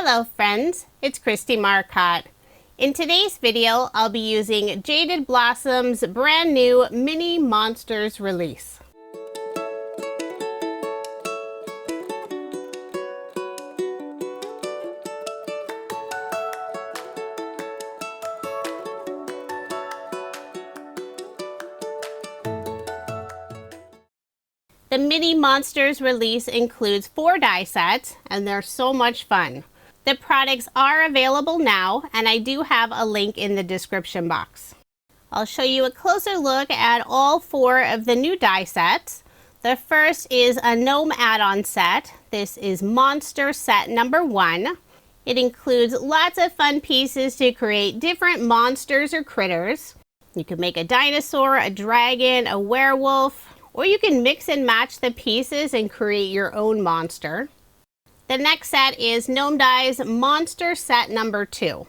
Hello friends, it's Kristie Marcotte. In today's video, I'll be using Jaded Blossom's brand new Mini Monsters release. The Mini Monsters release includes 4 die sets, and they're so much fun. The products are available now, and I do have a link in the description box. I'll show you a closer look at all 4 of the new die sets. The first is a Gnome add-on set. This is Monster Set number 1. It includes lots of fun pieces to create different monsters or critters. You can make a dinosaur, a dragon, a werewolf, or you can mix and match the pieces and create your own monster. The next set is Gnome Die's Monster Set number 2.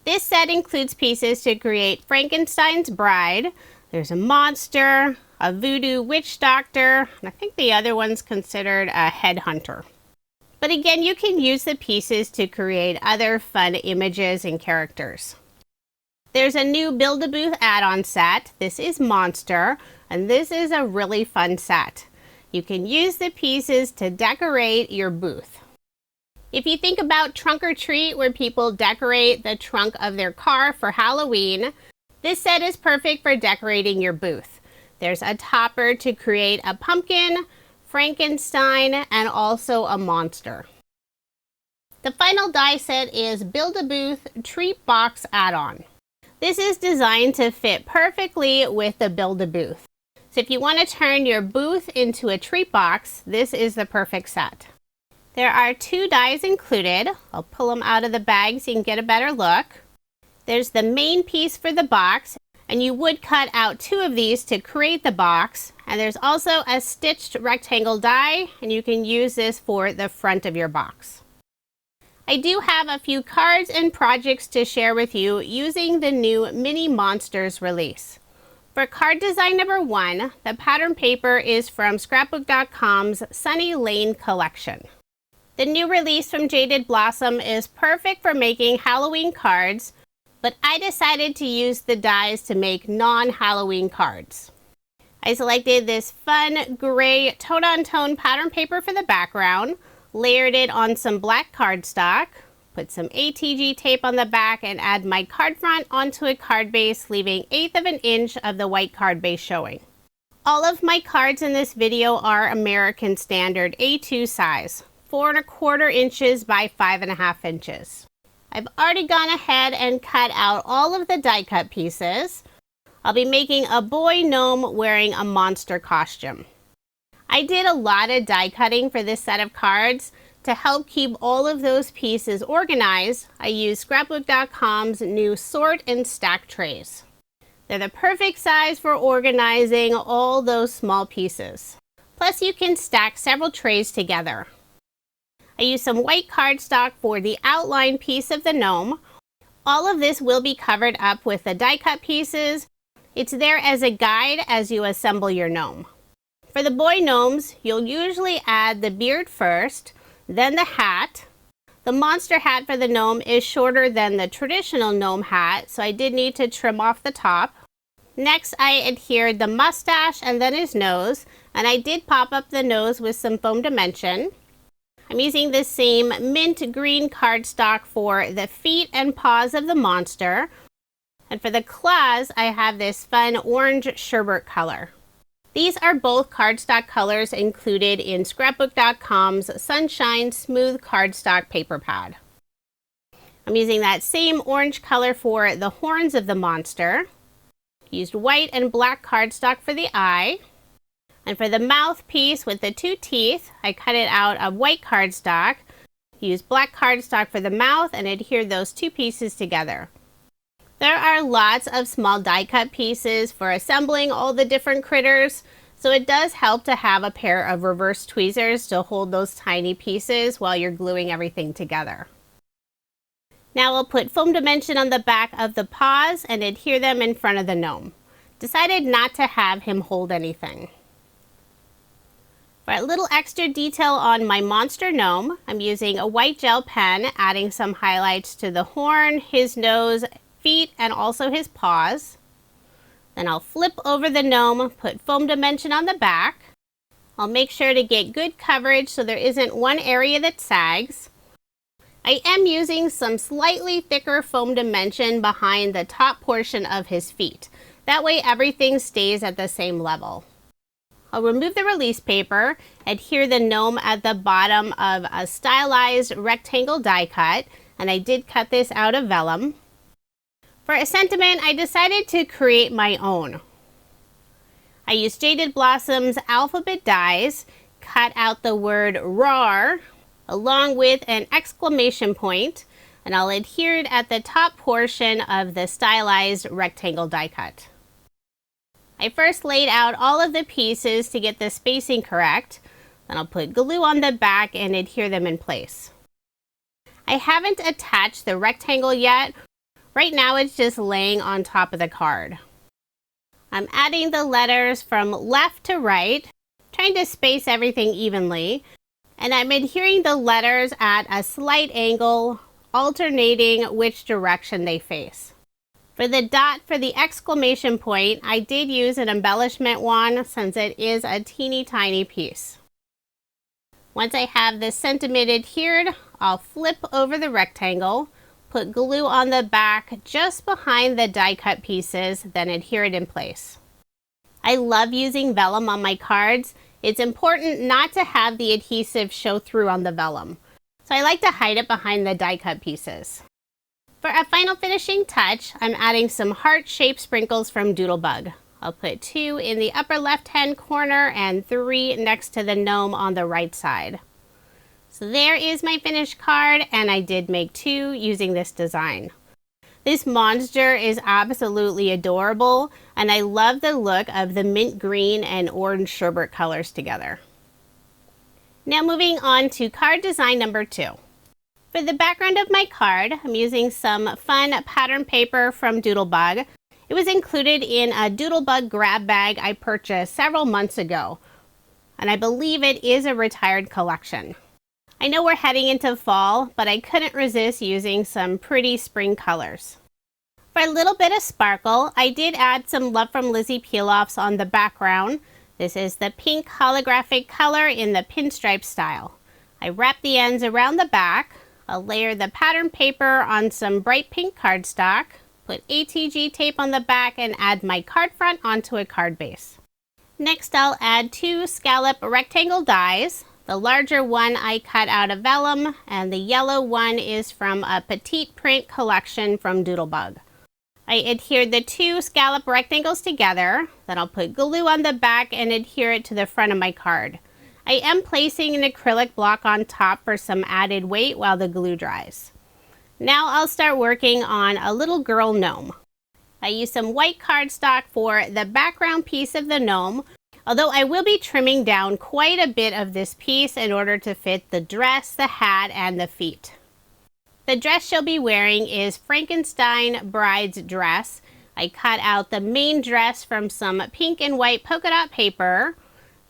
This set includes pieces to create Frankenstein's bride. There's a monster, a voodoo witch doctor, and I think the other one's considered a headhunter. But again, you can use the pieces to create other fun images and characters. There's a new Build-A-Booth add-on set. This is Monster, and this is a really fun set. You can use the pieces to decorate your booth. If you think about trunk or treat, where people decorate the trunk of their car for Halloween, this set is perfect for decorating your booth. There's a topper to create a pumpkin, Frankenstein, and also a monster. The final die set is Build-A-Booth Treat Box add-on. This is designed to fit perfectly with the Build-A-Booth. So if you want to turn your booth into a treat box, this is the perfect set. There are 2 dies included. I'll pull them out of the bag so you can get a better look. There's the main piece for the box, and you would cut out 2 of these to create the box. And there's also a stitched rectangle die, and you can use this for the front of your box. I do have a few cards and projects to share with you using the new Mini Monsters release. For card design number 1, the pattern paper is from Scrapbook.com's Sunny Lane collection. The new release from Jaded Blossom is perfect for making Halloween cards, but I decided to use the dies to make non-Halloween cards. I selected this fun gray tone-on-tone pattern paper for the background, layered it on some black cardstock, put some ATG tape on the back, and add my card front onto a card base, leaving 1/8 of an inch of the white card base showing. All of my cards in this video are American Standard A2 size, 4 1/4 inches by 5 1/2 inches. I've already gone ahead and cut out all of the die cut pieces. I'll be making a boy gnome wearing a monster costume. I did a lot of die cutting for this set of cards. To help keep all of those pieces organized, I used Scrapbook.com's new sort and stack trays. They're the perfect size for organizing all those small pieces. Plus, you can stack several trays together. I used some white cardstock for the outline piece of the gnome. All of this will be covered up with the die cut pieces. It's there as a guide as you assemble your gnome. For the boy gnomes, you'll usually add the beard first, then the hat. The monster hat for the gnome is shorter than the traditional gnome hat, so I did need to trim off the top. Next, I adhered the mustache and then his nose, and I did pop up the nose with some foam dimension. I'm using the same mint green cardstock for the feet and paws of the monster. And for the claws, I have this fun orange sherbet color. These are both cardstock colors included in Scrapbook.com's Sunshine Smooth Cardstock Paper Pad. I'm using that same orange color for the horns of the monster. Used white and black cardstock for the eye. And for the mouthpiece with the 2 teeth, I cut it out of white cardstock, used black cardstock for the mouth, and adhered those 2 pieces together. There are lots of small die cut pieces for assembling all the different critters, so it does help to have a pair of reverse tweezers to hold those tiny pieces while you're gluing everything together. Now I'll put foam dimension on the back of the paws and adhere them in front of the gnome. Decided not to have him hold anything. For a little extra detail on my monster gnome, I'm using a white gel pen, adding some highlights to the horn, his nose, feet, and also his paws. Then I'll flip over the gnome, put foam dimension on the back. I'll make sure to get good coverage so there isn't one area that sags. I am using some slightly thicker foam dimension behind the top portion of his feet. That way everything stays at the same level. I'll remove the release paper, adhere the gnome at the bottom of a stylized rectangle die cut, and I did cut this out of vellum. For a sentiment, I decided to create my own. I used Jaded Blossom's alphabet dies, cut out the word RAR, along with an exclamation point, and I'll adhere it at the top portion of the stylized rectangle die cut. I first laid out all of the pieces to get the spacing correct, then I'll put glue on the back and adhere them in place. I haven't attached the rectangle yet. Right now it's just laying on top of the card. I'm adding the letters from left to right, trying to space everything evenly, and I'm adhering the letters at a slight angle, alternating which direction they face. For the dot for the exclamation point, I did use an embellishment wand since it is a teeny tiny piece. Once I have the sentiment adhered, I'll flip over the rectangle, put glue on the back just behind the die cut pieces, then adhere it in place. I love using vellum on my cards. It's important not to have the adhesive show through on the vellum, so I like to hide it behind the die cut pieces. For a final finishing touch, I'm adding some heart-shaped sprinkles from Doodlebug. I'll put 2 in the upper left-hand corner and 3 next to the gnome on the right side. So there is my finished card, and I did make 2 using this design. This monster is absolutely adorable, and I love the look of the mint green and orange sherbet colors together. Now moving on to card design number 2. For the background of my card, I'm using some fun pattern paper from Doodlebug. It was included in a Doodlebug grab bag I purchased several months ago, and I believe it is a retired collection. I know we're heading into fall, but I couldn't resist using some pretty spring colors. For a little bit of sparkle, I did add some Love from Lizi peel-offs on the background. This is the pink holographic color in the pinstripe style. I wrap the ends around the back. I'll layer the pattern paper on some bright pink cardstock, put ATG tape on the back, and add my card front onto a card base. Next, I'll add 2 scallop rectangle dies. The larger one I cut out of vellum, and the yellow one is from a petite print collection from Doodlebug. I adhered the 2 scallop rectangles together, then I'll put glue on the back and adhere it to the front of my card. I am placing an acrylic block on top for some added weight while the glue dries. Now I'll start working on a little girl gnome. I use some white cardstock for the background piece of the gnome, although I will be trimming down quite a bit of this piece in order to fit the dress, the hat, and the feet. The dress she'll be wearing is Frankenstein Bride's dress. I cut out the main dress from some pink and white polka dot paper.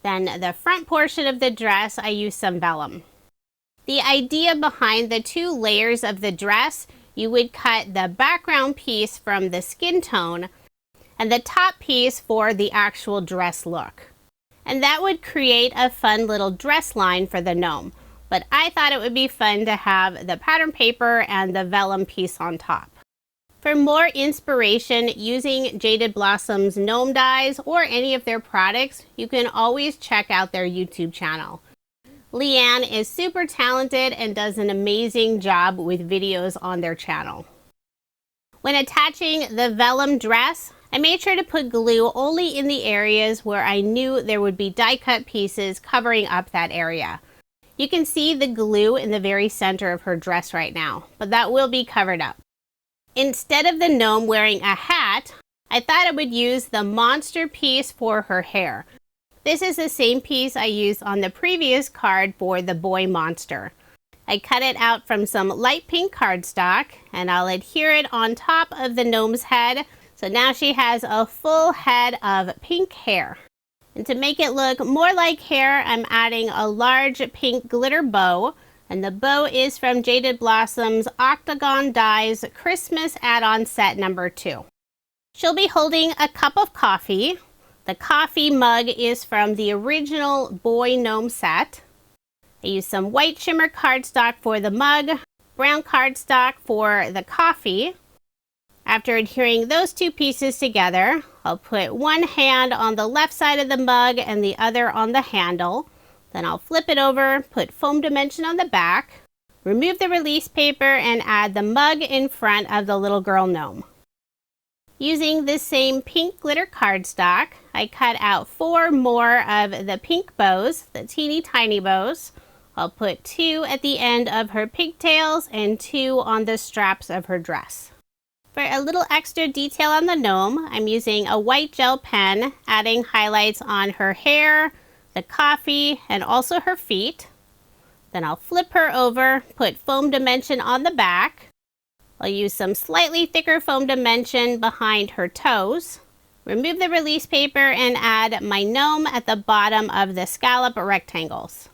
Then the front portion of the dress, I used some vellum. The idea behind the 2 layers of the dress, you would cut the background piece from the skin tone and the top piece for the actual dress look. And that would create a fun little dress line for the gnome. But I thought it would be fun to have the pattern paper and the vellum piece on top. For more inspiration using Jaded Blossom's gnome dies or any of their products, you can always check out their YouTube channel. Leanne is super talented and does an amazing job with videos on their channel. When attaching the vellum dress, I made sure to put glue only in the areas where I knew there would be die cut pieces covering up that area. You can see the glue in the very center of her dress right now, but that will be covered up. Instead of the gnome wearing a hat, I thought I would use the monster piece for her hair. This is the same piece I used on the previous card for the boy monster. I cut it out from some light pink cardstock, and I'll adhere it on top of the gnome's head, so now she has a full head of pink hair. And to make it look more like hair, I'm adding a large pink glitter bow. And the bow is from Jaded Blossom's Octagon Dies Christmas Add-on Set number 2. She'll be holding a cup of coffee. The coffee mug is from the original Boy Gnome set. I used some white shimmer cardstock for the mug, brown cardstock for the coffee. After adhering those two pieces together, I'll put one hand on the left side of the mug and the other on the handle. Then I'll flip it over, put foam dimension on the back, remove the release paper, and add the mug in front of the little girl gnome. Using this same pink glitter cardstock, I cut out 4 more of the pink bows, the teeny tiny bows. I'll put 2 at the end of her pigtails and 2 on the straps of her dress. For a little extra detail on the gnome, I'm using a white gel pen, adding highlights on her hair, the coffee, and also her feet. Then I'll flip her over, put foam dimension on the back. I'll use some slightly thicker foam dimension behind her toes. Remove the release paper and add my gnome at the bottom of the scallop rectangles.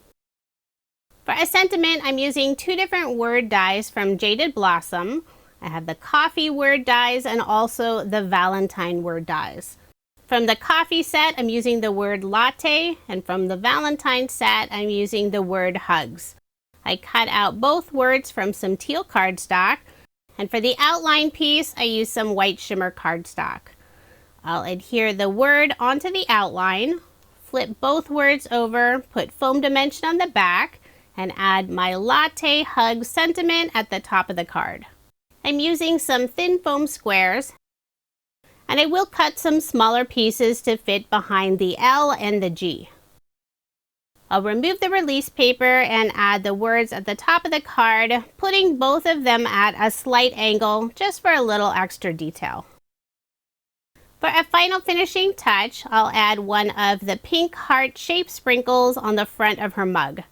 For a sentiment, I'm using 2 different word dies from Jaded Blossom. I have the coffee word dies and also the Valentine word dies. From the coffee set, I'm using the word latte, and from the Valentine set, I'm using the word hugs. I cut out both words from some teal cardstock, and for the outline piece, I used some white shimmer cardstock. I'll adhere the word onto the outline, flip both words over, put foam dimension on the back, and add my latte hug sentiment at the top of the card. I'm using some thin foam squares, and I will cut some smaller pieces to fit behind the L and the G. I'll remove the release paper and add the words at the top of the card, putting both of them at a slight angle just for a little extra detail. For a final finishing touch, I'll add one of the pink heart-shaped sprinkles on the front of her mug.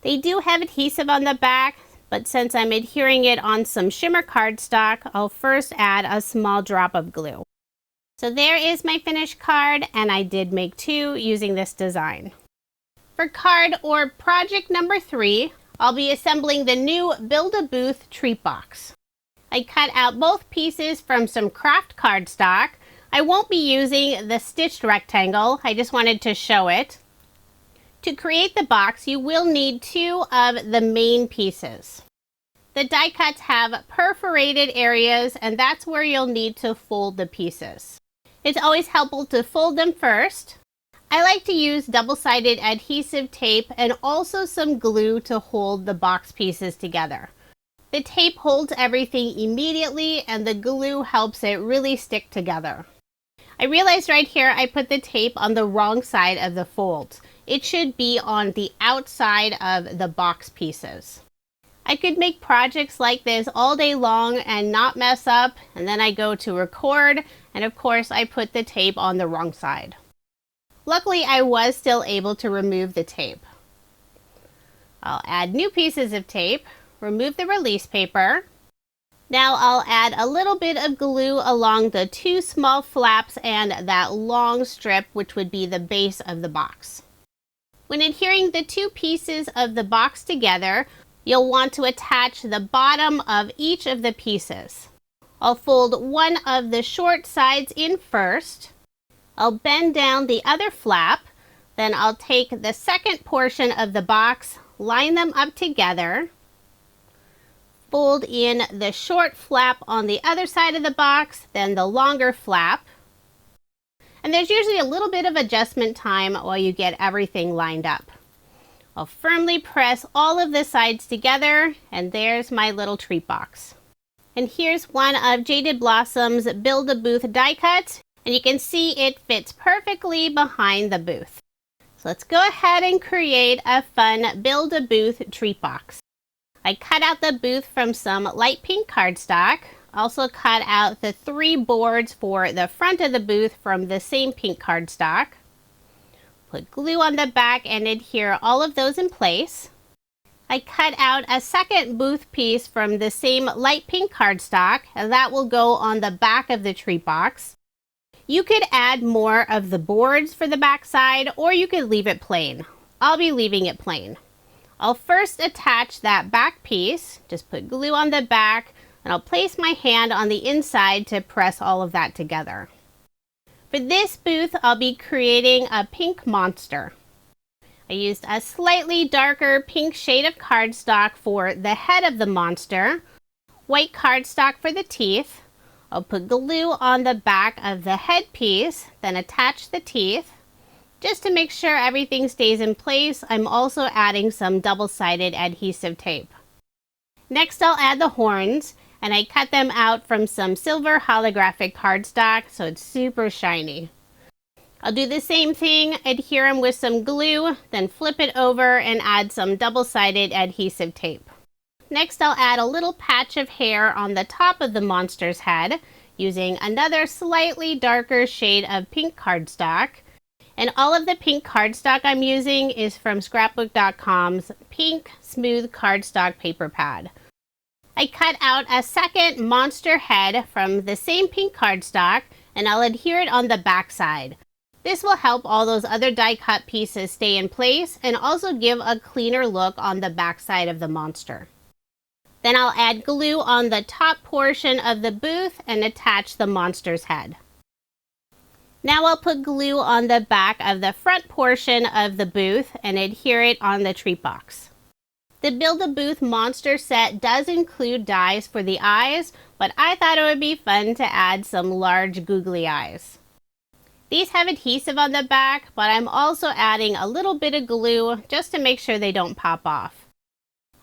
They do have adhesive on the back, but since I'm adhering it on some shimmer cardstock, I'll first add a small drop of glue. So there is my finished card, and I did make 2 using this design. For card or project number 3, I'll be assembling the new Build-A-Booth treat box. I cut out both pieces from some craft cardstock. I won't be using the stitched rectangle, I just wanted to show it. To create the box, you will need 2 of the main pieces. The die cuts have perforated areas, and that's where you'll need to fold the pieces. It's always helpful to fold them first. I like to use double-sided adhesive tape and also some glue to hold the box pieces together. The tape holds everything immediately, and the glue helps it really stick together. I realized right here I put the tape on the wrong side of the folds. It should be on the outside of the box pieces. I could make projects like this all day long and not mess up, and then I go to record, and of course I put the tape on the wrong side. Luckily, I was still able to remove the tape. I'll add new pieces of tape, remove the release paper. Now I'll add a little bit of glue along the 2 small flaps and that long strip, which would be the base of the box. When adhering the 2 pieces of the box together, you'll want to attach the bottom of each of the pieces. I'll fold one of the short sides in first. I'll bend down the other flap. Then I'll take the second portion of the box, line them up together, fold in the short flap on the other side of the box, then the longer flap. And there's usually a little bit of adjustment time while you get everything lined up. I'll firmly press all of the sides together, and there's my little treat box. And here's one of Jaded Blossom's Build-A-Booth die cuts, and you can see it fits perfectly behind the booth. So let's go ahead and create a fun Build-A-Booth treat box. I cut out the booth from some light pink cardstock. Also cut out the 3 boards for the front of the booth from the same pink cardstock. Put glue on the back and adhere all of those in place. I cut out a second booth piece from the same light pink cardstock, and that will go on the back of the treat box. You could add more of the boards for the back side, or you could leave it plain. I'll be leaving it plain. I'll first attach that back piece, just put glue on the back, and I'll place my hand on the inside to press all of that together. For this booth, I'll be creating a pink monster. I used a slightly darker pink shade of cardstock for the head of the monster, white cardstock for the teeth. I'll put glue on the back of the head piece, then attach the teeth. Just to make sure everything stays in place, I'm also adding some double-sided adhesive tape. Next, I'll add the horns, and I cut them out from some silver holographic cardstock, so it's super shiny. I'll do the same thing, adhere them with some glue, then flip it over and add some double-sided adhesive tape. Next, I'll add a little patch of hair on the top of the monster's head using another slightly darker shade of pink cardstock. And all of the pink cardstock I'm using is from scrapbook.com's pink smooth cardstock paper pad. I cut out a second monster head from the same pink cardstock, and I'll adhere it on the back side. This will help all those other die cut pieces stay in place and also give a cleaner look on the back side of the monster. Then I'll add glue on the top portion of the booth and attach the monster's head. Now I'll put glue on the back of the front portion of the booth and adhere it on the treat box. The Build-A-Booth monster set does include dies for the eyes, but I thought it would be fun to add some large googly eyes. These have adhesive on the back, but I'm also adding a little bit of glue just to make sure they don't pop off.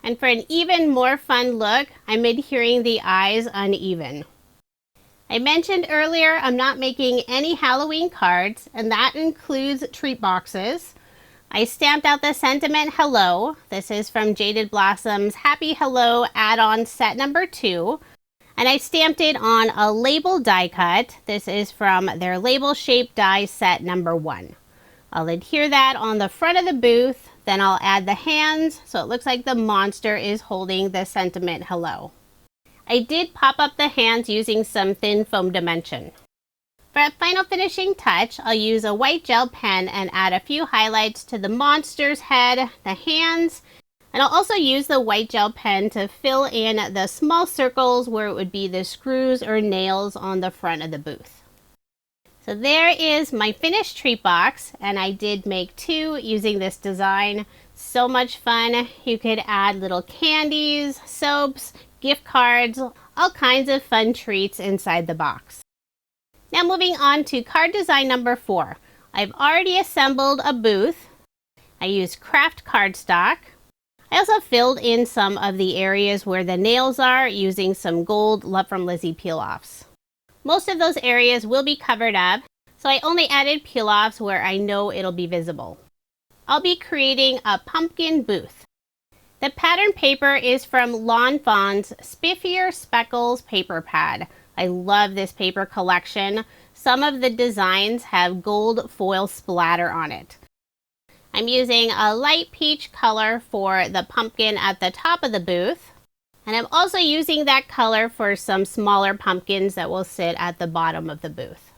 And for an even more fun look, I'm adhering the eyes uneven. I mentioned earlier I'm not making any Halloween cards, and that includes treat boxes. I stamped out the sentiment Hello. This is from Jaded Blossom's Happy Hello Add On set number 2. And I stamped it on a label die cut. This is from their label shape die set number 1. I'll adhere that on the front of the booth. Then I'll add the hands so it looks like the monster is holding the sentiment Hello. I did pop up the hands using some thin foam dimension. For a final finishing touch, I'll use a white gel pen and add a few highlights to the monster's head, the hands, and I'll also use the white gel pen to fill in the small circles where it would be the screws or nails on the front of the booth. So there is my finished treat box, and I did make 2 using this design. So much fun. You could add little candies, soaps, gift cards, all kinds of fun treats inside the box. Now moving on to card design number 4. I've already assembled a booth. I used craft cardstock. I also filled in some of the areas where the nails are using some gold Love from Lizi peel-offs. Most of those areas will be covered up, so I only added peel-offs where I know it'll be visible. I'll be creating a pumpkin booth. The pattern paper is from Lawn Fawn's Spiffier Speckles paper pad. I love this paper collection. Some of the designs have gold foil splatter on it. I'm using a light peach color for the pumpkin at the top of the booth. And I'm also using that color for some smaller pumpkins that will sit at the bottom of the booth.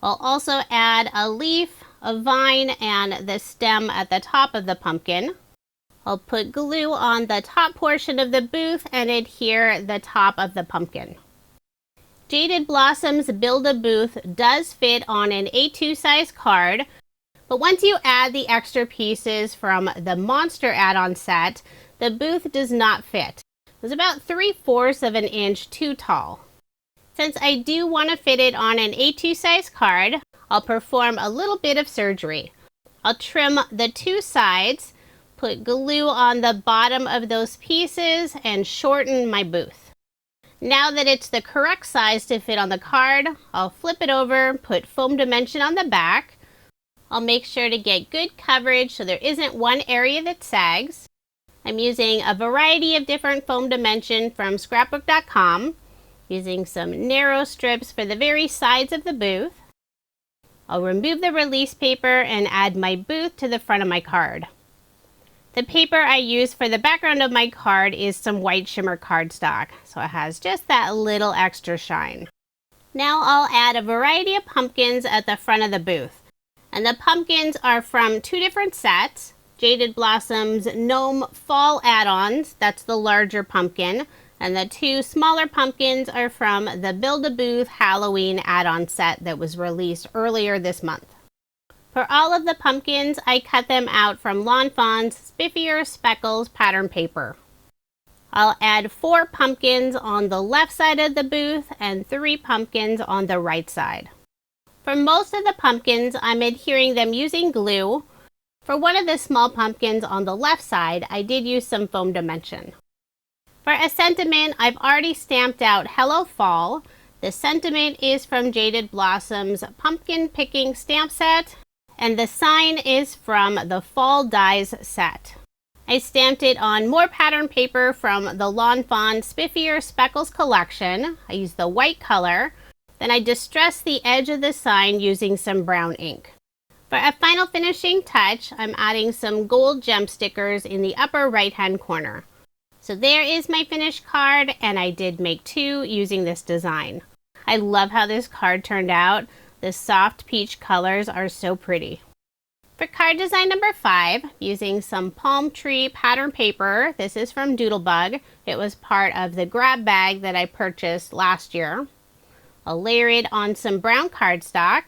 I'll also add a leaf, a vine, and the stem at the top of the pumpkin. I'll put glue on the top portion of the booth and adhere the top of the pumpkin. Jaded Blossom's Build-A-Booth does fit on an A2 size card, but once you add the extra pieces from the Monster add-on set, the booth does not fit. It's about 3/4 of an inch too tall. Since I do want to fit it on an A2 size card, I'll perform a little bit of surgery. I'll trim the 2 sides, put glue on the bottom of those pieces, and shorten my booth. Now that it's the correct size to fit on the card, I'll flip it over, put foam dimension on the back. I'll make sure to get good coverage so there isn't one area that sags. I'm using a variety of different foam dimension from scrapbook.com, using some narrow strips for the very sides of the booth. I'll remove the release paper and add my booth to the front of my card. The paper I use for the background of my card is some white shimmer cardstock, so it has just that little extra shine. Now I'll add a variety of pumpkins at the front of the booth. And the pumpkins are from two different sets. Jaded Blossom's Gnome Fall Add-ons, that's the larger pumpkin. And the two smaller pumpkins are from the Build-A-Booth Halloween add-on set that was released earlier this month. For all of the pumpkins, I cut them out from Lawn Fawn's Spiffier Speckles pattern paper. I'll add 4 pumpkins on the left side of the booth and 3 pumpkins on the right side. For most of the pumpkins, I'm adhering them using glue. For one of the small pumpkins on the left side, I did use some foam dimension. For a sentiment, I've already stamped out Hello Fall. The sentiment is from Jaded Blossom's Pumpkin Picking Stamp Set, and the sign is from the Fall Dies set. I stamped it on more pattern paper from the Lawn Fawn Spiffier Speckles collection. I used the white color. Then I distressed the edge of the sign using some brown ink. For a final finishing touch, I'm adding some gold gem stickers in the upper right-hand corner. So there is my finished card, and I did make 2 using this design. I love how this card turned out. The soft peach colors are so pretty. For card design number 5, using some palm tree pattern paper. This is from Doodlebug. It was part of the grab bag that I purchased last year. I'll layer it on some brown cardstock,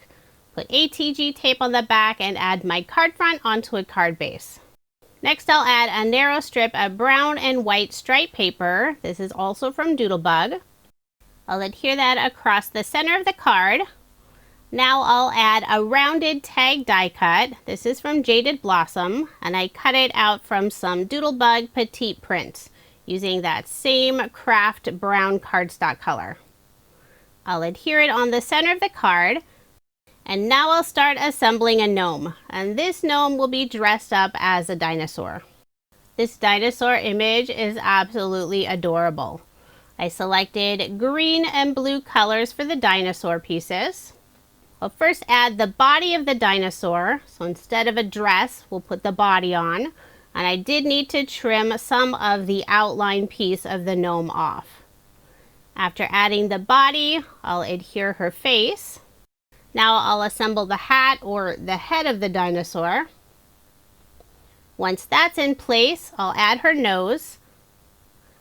put ATG tape on the back, and add my card front onto a card base. Next, I'll add a narrow strip of brown and white stripe paper. This is also from Doodlebug. I'll adhere that across the center of the card. Now I'll add a rounded tag die cut. This is from Jaded Blossom, and I cut it out from some Doodlebug Petite prints using that same craft brown cardstock color. I'll adhere it on the center of the card. And now I'll start assembling a gnome, and this gnome will be dressed up as a dinosaur. This dinosaur image is absolutely adorable. I selected green and blue colors for the dinosaur pieces. I'll first add the body of the dinosaur, so instead of a dress, we'll put the body on. And I did need to trim some of the outline piece of the gnome off. After adding the body, I'll adhere her face. Now I'll assemble the hat or the head of the dinosaur. Once that's in place, I'll add her nose.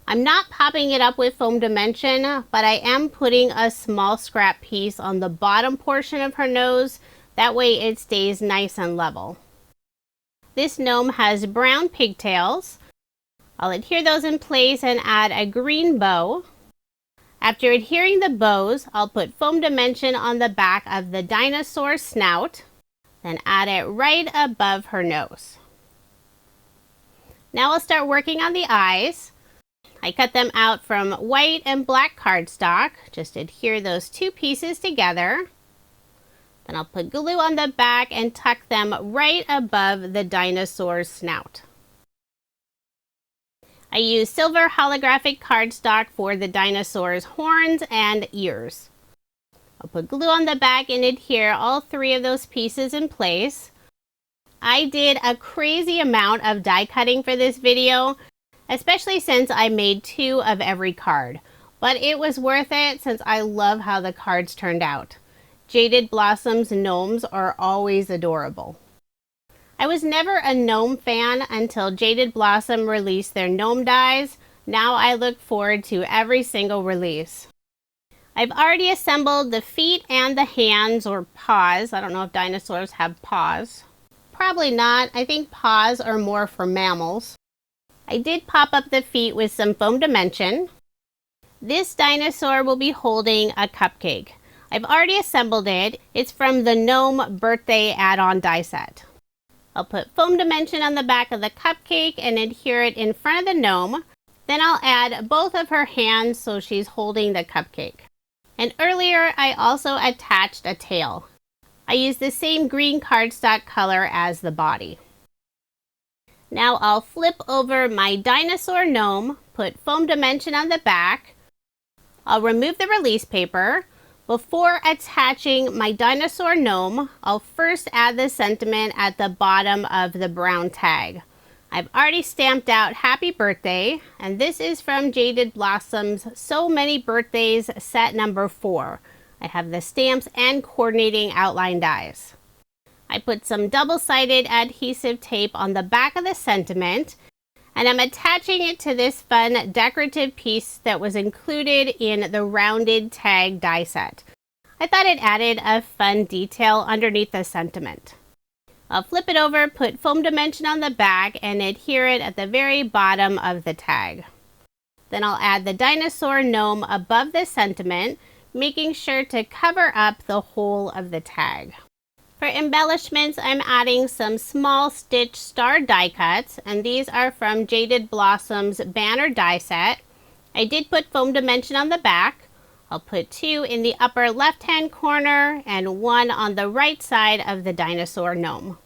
I'm not popping it up with foam dimension, but I am putting a small scrap piece on the bottom portion of her nose. That way it stays nice and level. This gnome has brown pigtails. I'll adhere those in place and add a green bow. After adhering the bows, I'll put foam dimension on the back of the dinosaur snout, then add it right above her nose. Now I'll start working on the eyes. I cut them out from white and black cardstock. Just adhere those 2 pieces together. Then I'll put glue on the back and tuck them right above the dinosaur's snout. I use silver holographic cardstock for the dinosaur's horns and ears. I'll put glue on the back and adhere all 3 of those pieces in place. I did a crazy amount of die cutting for this video, especially since I made 2 of every card. But it was worth it since I love how the cards turned out. Jaded Blossom's gnomes are always adorable. I was never a gnome fan until Jaded Blossom released their gnome dies. Now I look forward to every single release. I've already assembled the feet and the hands or paws. I don't know if dinosaurs have paws. Probably not. I think paws are more for mammals. I did pop up the feet with some foam dimension. This dinosaur will be holding a cupcake. I've already assembled it. It's from the Gnome Birthday add-on die set. I'll put foam dimension on the back of the cupcake and adhere it in front of the gnome. Then I'll add both of her hands so she's holding the cupcake. And earlier I also attached a tail. I used the same green cardstock color as the body. Now I'll flip over my dinosaur gnome, put foam dimension on the back. I'll remove the release paper. Before attaching my dinosaur gnome, I'll first add the sentiment at the bottom of the brown tag. I've already stamped out Happy Birthday, and this is from Jaded Blossom's So Many Birthdays set number 4. I have the stamps and coordinating outline dies. I put some double-sided adhesive tape on the back of the sentiment, and I'm attaching it to this fun decorative piece that was included in the rounded tag die set. I thought it added a fun detail underneath the sentiment. I'll flip it over, put foam dimension on the back, and adhere it at the very bottom of the tag. Then I'll add the dinosaur gnome above the sentiment, making sure to cover up the whole of the tag. For embellishments, I'm adding some small stitch star die cuts, and these are from Jaded Blossom's banner die set. I did put foam dimension on the back. I'll put 2 in the upper left-hand corner and 1 on the right side of the dinosaur gnome.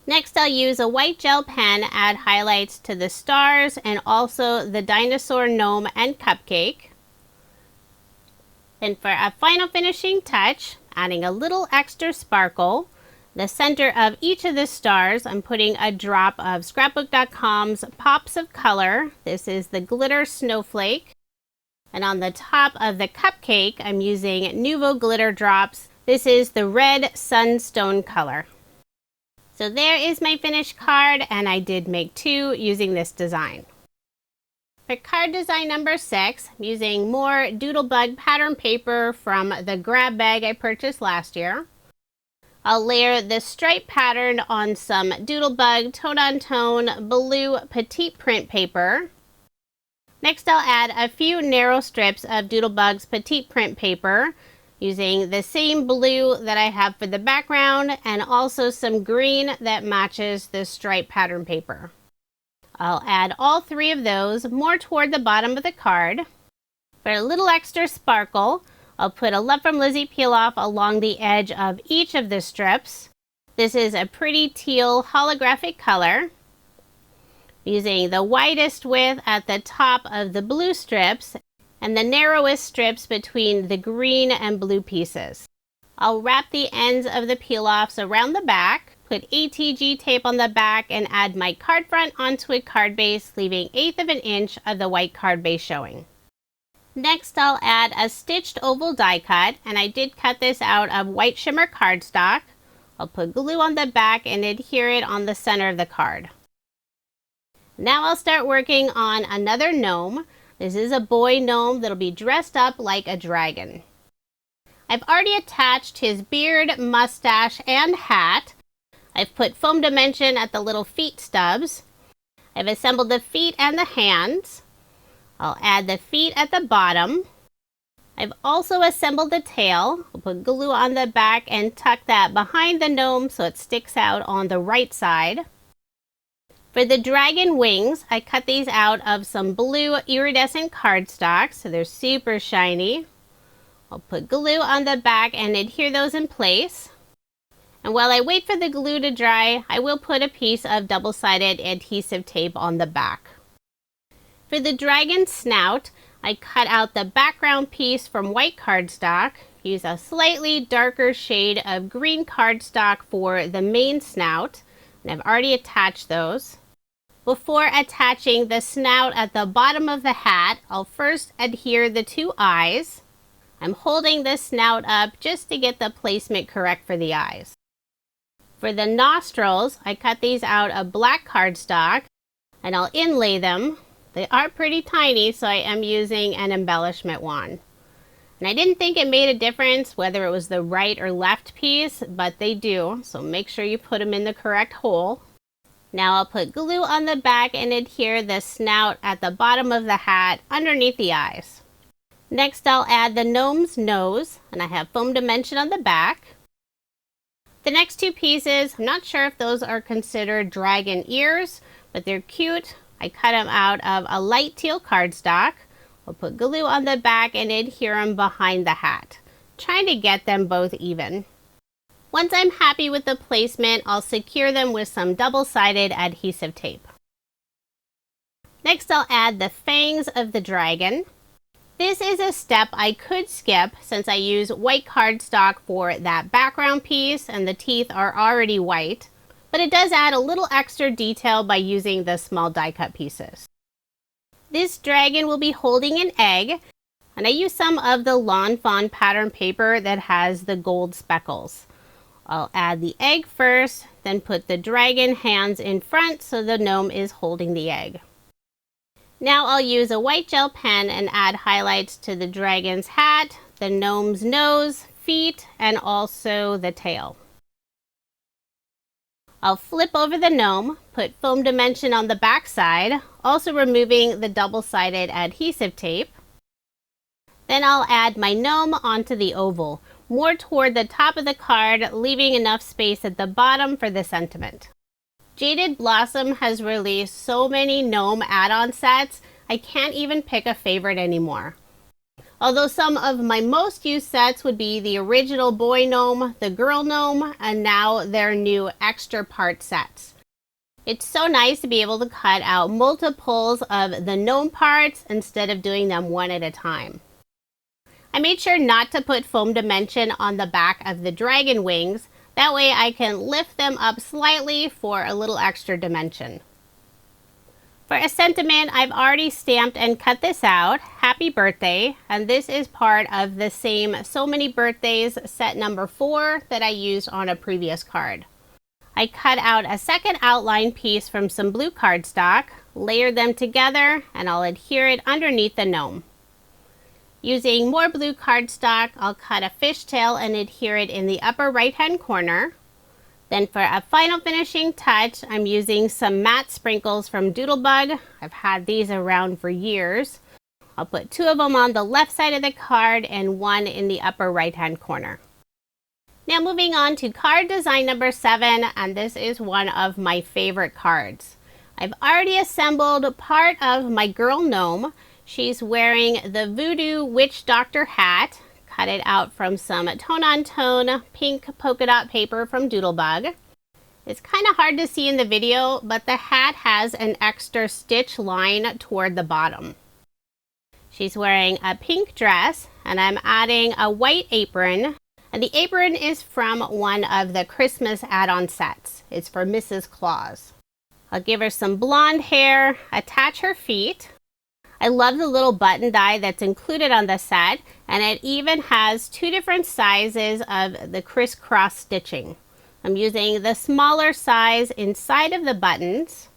Next, I'll use a white gel pen, add highlights to the stars and also the dinosaur gnome and cupcake. And for a final finishing touch, adding a little extra sparkle, the center of each of the stars, I'm putting a drop of Scrapbook.com's Pops of Color. This is the glitter snowflake. And on the top of the cupcake, I'm using Nuvo glitter drops. This is the red sunstone color. So there is my finished card, and I did make 2 using this design. For card design number 6, I'm using more Doodlebug pattern paper from the grab bag I purchased last year. I'll layer the stripe pattern on some Doodlebug tone-on-tone blue petite print paper. Next, I'll add a few narrow strips of Doodlebug's petite print paper using the same blue that I have for the background and also some green that matches the stripe pattern paper. I'll add all 3 of those more toward the bottom of the card. For a little extra sparkle, I'll put a Love from Lizi peel off along the edge of each of the strips. This is a pretty teal holographic color. Using the widest width at the top of the blue strips and the narrowest strips between the green and blue pieces. I'll wrap the ends of the peel-offs around the back, put ATG tape on the back, and add my card front onto a card base, leaving 1/8 of an inch of the white card base showing. Next, I'll add a stitched oval die cut, and I did cut this out of white shimmer cardstock. I'll put glue on the back and adhere it on the center of the card. Now I'll start working on another gnome. This is a boy gnome that'll be dressed up like a dragon. I've already attached his beard, mustache, and hat. I've put foam dimension at the little feet stubs. I've assembled the feet and the hands. I'll add the feet at the bottom. I've also assembled the tail. I'll put glue on the back and tuck that behind the gnome so it sticks out on the right side. For the dragon wings, I cut these out of some blue iridescent cardstock, so they're super shiny. I'll put glue on the back and adhere those in place. And while I wait for the glue to dry, I will put a piece of double-sided adhesive tape on the back. For the dragon snout, I cut out the background piece from white cardstock, use a slightly darker shade of green cardstock for the main snout, and I've already attached those. Before attaching the snout at the bottom of the hat, I'll first adhere the 2 eyes. I'm holding the snout up just to get the placement correct for the eyes. For the nostrils, I cut these out of black cardstock and I'll inlay them. They are pretty tiny, so I am using an embellishment wand. And I didn't think it made a difference whether it was the right or left piece, but they do, so make sure you put them in the correct hole. Now I'll put glue on the back and adhere the snout at the bottom of the hat underneath the eyes. Next, I'll add the gnome's nose, and I have foam dimension on the back. The next 2 pieces, I'm not sure if those are considered dragon ears, but they're cute. I cut them out of a light teal cardstock. I'll put glue on the back and adhere them behind the hat, trying to get them both even. Once I'm happy with the placement, I'll secure them with some double-sided adhesive tape. Next, I'll add the fangs of the dragon. This is a step I could skip since I use white cardstock for that background piece and the teeth are already white, but it does add a little extra detail by using the small die cut pieces. This dragon will be holding an egg. And I use some of the Lawn Fawn pattern paper that has the gold speckles. I'll add the egg first, then put the dragon hands in front so the gnome is holding the egg. Now I'll use a white gel pen and add highlights to the dragon's hat, the gnome's nose, feet, and also the tail. I'll flip over the gnome, put foam dimension on the back side, also removing the double-sided adhesive tape. Then I'll add my gnome onto the oval, more toward the top of the card, leaving enough space at the bottom for the sentiment. Jaded Blossom has released so many gnome add-on sets, I can't even pick a favorite anymore. Although some of my most used sets would be the original boy gnome, the girl gnome, and now their new extra part sets. It's so nice to be able to cut out multiples of the gnome parts instead of doing them one at a time. I made sure not to put foam dimension on the back of the dragon wings. That way I can lift them up slightly for a little extra dimension. For a sentiment, I've already stamped and cut this out, Happy Birthday, and this is part of the same So Many Birthdays set number 4 that I used on a previous card. I cut out a second outline piece from some blue cardstock, layered them together, and I'll adhere it underneath the gnome. Using more blue cardstock, I'll cut a fishtail and adhere it in the upper right-hand corner. Then for a final finishing touch, I'm using some matte sprinkles from Doodlebug. I've had these around for years. I'll put 2 of them on the left side of the card and 1 in the upper right-hand corner. Now moving on to card design number 7, and this is one of my favorite cards. I've already assembled part of my girl gnome. She's wearing the Voodoo Witch Doctor hat, cut it out from some tone-on-tone pink polka dot paper from Doodlebug. It's kind of hard to see in the video, but the hat has an extra stitch line toward the bottom. She's wearing a pink dress, and I'm adding a white apron, and the apron is from one of the Christmas add-on sets. It's for Mrs. Claus. I'll give her some blonde hair, attach her feet. I love the little button die that's included on the set, and it even has 2 different sizes of the crisscross stitching. I'm using the smaller size inside of the buttons.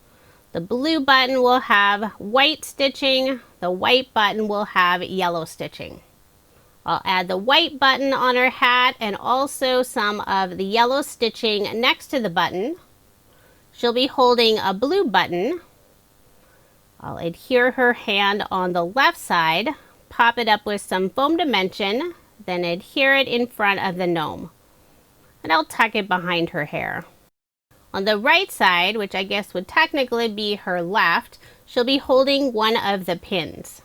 The blue button will have white stitching, the white button will have yellow stitching. I'll add the white button on her hat and also some of the yellow stitching next to the button. She'll be holding a blue button. I'll adhere her hand on the left side, pop it up with some foam dimension, then adhere it in front of the gnome. And I'll tuck it behind her hair. On the right side, which I guess would technically be her left, she'll be holding one of the pins.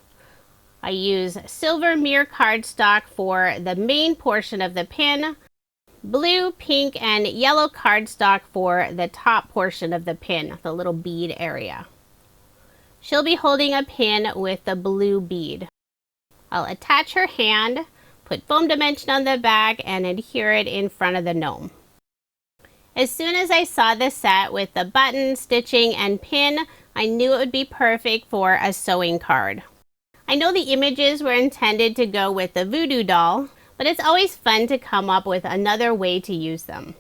I use silver mirror cardstock for the main portion of the pin, blue, pink, and yellow cardstock for the top portion of the pin, the little bead area. She'll be holding a pin with the blue bead. I'll attach her hand, put foam dimension on the back, and adhere it in front of the gnome. As soon as I saw this set with the button, stitching, and pin, I knew it would be perfect for a sewing card. I know the images were intended to go with the voodoo doll, but it's always fun to come up with another way to use them.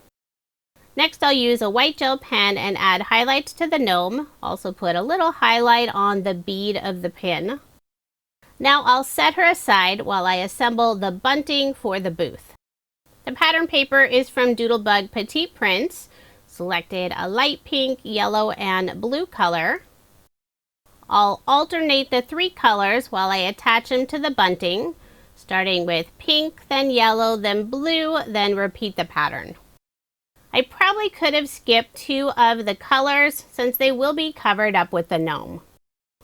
Next, I'll use a white gel pen and add highlights to the gnome. Also put a little highlight on the bead of the pin. Now I'll set her aside while I assemble the bunting for the booth. The pattern paper is from Doodlebug Petite Prints. Selected a light pink, yellow, and blue color. I'll alternate the 3 colors while I attach them to the bunting, starting with pink, then yellow, then blue, then repeat the pattern. I probably could have skipped 2 of the colors since they will be covered up with the gnome.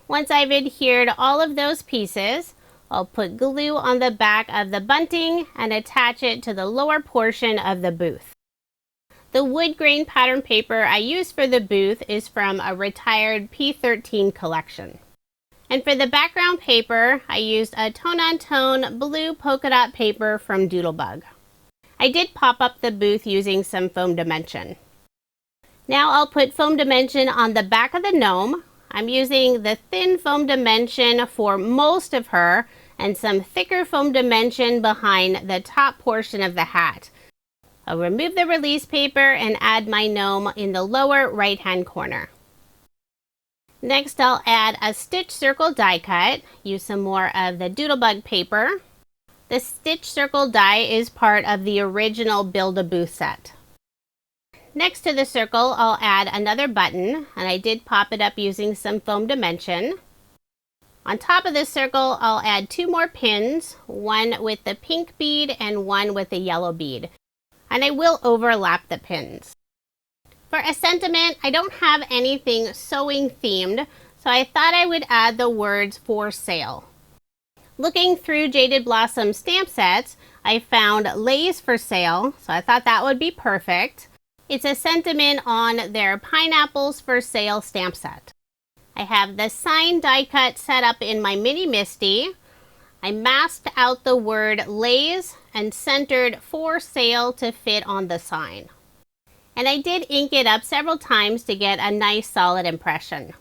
Once I've adhered all of those pieces, I'll put glue on the back of the bunting and attach it to the lower portion of the booth. The wood grain pattern paper I used for the booth is from a retired P13 collection. And for the background paper, I used a tone-on-tone blue polka dot paper from Doodlebug. I did pop up the booth using some foam dimension. Now I'll put foam dimension on the back of the gnome. I'm using the thin foam dimension for most of her, and some thicker foam dimension behind the top portion of the hat. I'll remove the release paper and add my gnome in the lower right-hand corner. Next, I'll add a stitch circle die cut. Use some more of the Doodlebug paper. The stitch circle die is part of the original Build-A-Booth set. Next to the circle, I'll add another button, and I did pop it up using some foam dimension. On top of this circle, I'll add 2 more pins, one with the pink bead and one with the yellow bead. And I will overlap the pins. For a sentiment, I don't have anything sewing themed, so I thought I would add the words "for sale." Looking through Jaded Blossom stamp sets, I found Lay's for sale, so I thought that would be perfect. It's a sentiment on their Pineapples for Sale stamp set. I have the sign die cut set up in my Mini Misty. I masked out the word Lay's and centered "for sale" to fit on the sign. And I did ink it up several times to get a nice solid impression.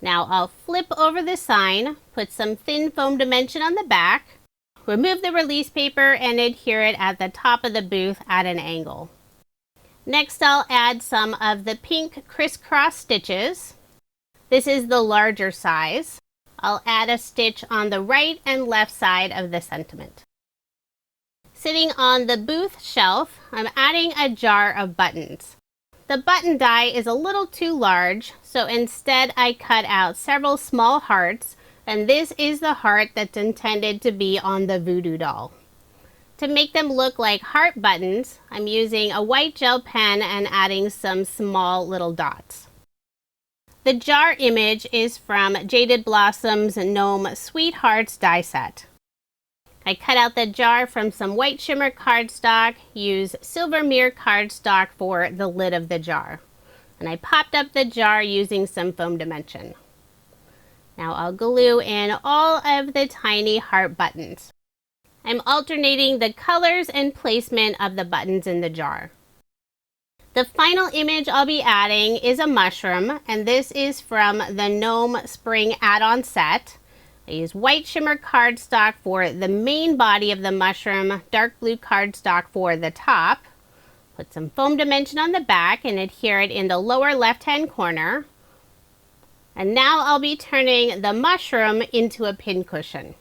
Now I'll flip over the sign, put some thin foam dimension on the back, remove the release paper and adhere it at the top of the booth at an angle. Next, I'll add some of the pink crisscross stitches. This is the larger size. I'll add a stitch on the right and left side of the sentiment. Sitting on the booth shelf, I'm adding a jar of buttons. The button die is a little too large, so instead I cut out several small hearts, and this is the heart that's intended to be on the voodoo doll. To make them look like heart buttons, I'm using a white gel pen and adding some small little dots. The jar image is from Jaded Blossom's Gnome Sweethearts die set. I cut out the jar from some white shimmer cardstock, used silver mirror cardstock for the lid of the jar. And I popped up the jar using some foam dimension. Now I'll glue in all of the tiny heart buttons. I'm alternating the colors and placement of the buttons in the jar. The final image I'll be adding is a mushroom, and this is from the Gnome Spring add-on set. I use white shimmer cardstock for the main body of the mushroom, dark blue cardstock for the top. Put some foam dimension on the back and adhere it in the lower left-hand corner. And now I'll be turning the mushroom into a pin cushion.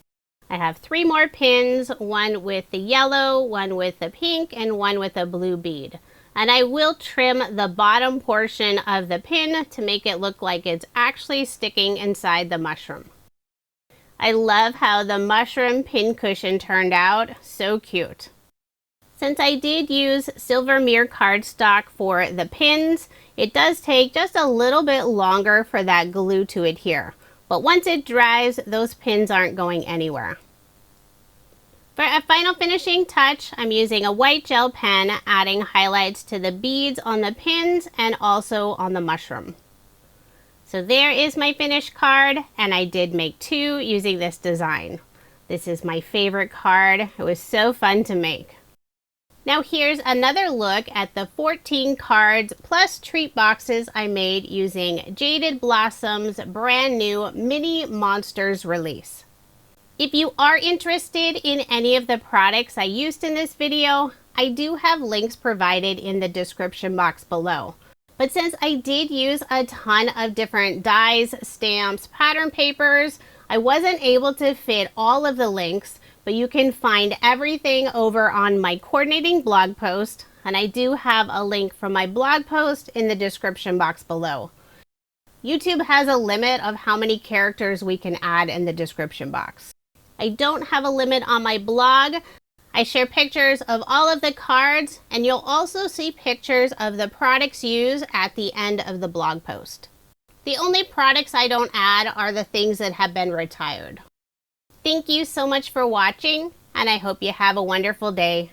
I have 3 more pins, one with the yellow, one with the pink, and one with a blue bead. And I will trim the bottom portion of the pin to make it look like it's actually sticking inside the mushroom. I love how the mushroom pin cushion turned out. So cute. Since I did use silver mirror cardstock for the pins, it does take just a little bit longer for that glue to adhere. But once it dries, those pins aren't going anywhere. For a final finishing touch, I'm using a white gel pen, adding highlights to the beads on the pins and also on the mushroom. So there is my finished card, and I did make 2 using this design. This is my favorite card. It was so fun to make. Now here's another look at the 14 cards plus treat boxes I made using Jaded Blossom's brand new Mini Monsters release. If you are interested in any of the products I used in this video, I do have links provided in the description box below. But since I did use a ton of different dies, stamps, pattern papers, I wasn't able to fit all of the links, but you can find everything over on my coordinating blog post, and I do have a link from my blog post in the description box below. YouTube has a limit of how many characters we can add in the description box. I don't have a limit on my blog. I share pictures of all of the cards, and you'll also see pictures of the products used at the end of the blog post. The only products I don't add are the things that have been retired. Thank you so much for watching, and I hope you have a wonderful day.